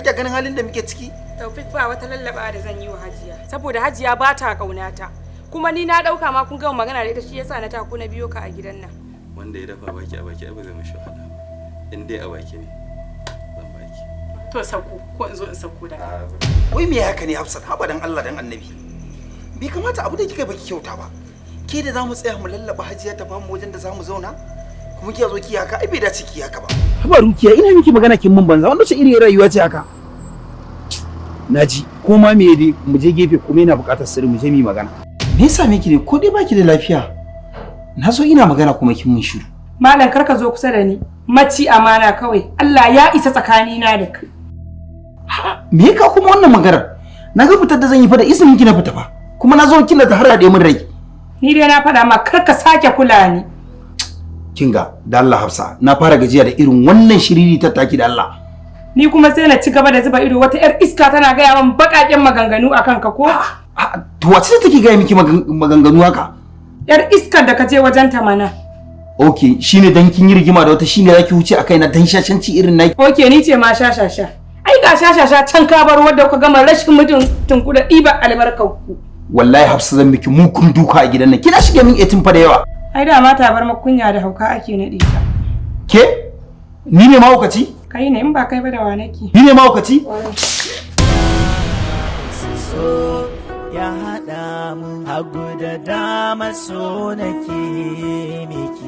kya ganin halin da muke ciki? Taufik ba wata lallaba da zan yi wa Hajiya saboda Hajiya ba ta kaunata kuma ni na dauka ma kun gama magana da ita shi yasa na taku na biyo ka a gidan nan. Wanda ya dafa baki a baki ba zai mishi wahala in dai a baki ne zan baki. To sauko ko in zo in sauko da kai. Wai me haka ne Hafsat? Haba dan Allah dan Annabi. Bai kamata abu da kika baki kyauta ba. Ke da zamu tsaya mu lallaba Hajiya ta bamu wajen da zamu zauna? Kuma kiya zo ki haka ai bai dace ki haka ba. Haba Rukiya ina miki magana kin mun banza wannan ce irin rayuwa ce haka. Naji ko ma me dai mu je gefe kuma ina buƙatar sirri mu je mu magana. Me yasa miki ne ko dai baki da lafiya? Na zo ina magana kuma kin mun shiru. Malam kar ka zo kusa da ni. Maci amana kawai. Allah ya isa tsakanina da kai. Me ka kuma wannan maganar? Na ga fitar da zan yi fa da izinin ki na fita fa. Kuma na zo kina ta harade min rai. Ni dai na faɗa ma kar ka sake kula ni. Kinga da Allah Hafsa na fara gajiya da irin wannan shiriri ta taki da Allah. Ni kuma sai na ci gaba da zuba ido wata 'yar iska tana gaya min baƙaƙen maganganu akan ka ko? To wace take gaya miki maganganu haka? 'Yar iskar da ka je wajen ta mana. Okay, shine dan kin yi rigima da wata shine zaki wuce akai na dan shashanci irin naki. Okay, ni ce ma shashasha. Ai ga shashasha can ka bar wanda kuka gama rashin mutuntun ku da ɗiba albarkar ku. Wallahi Hafsa zan miki mukun duka a gidan nan. Kina shige min etin fa da yawa. Ai da mata bar makunya da hauka ake naɗe ta. Ke? Ni ne mahaukaci? Kai ne in ba kai ba da wa nake. Ni ne mahaukaci? So ya haɗa mu hagu da dama so nake miki.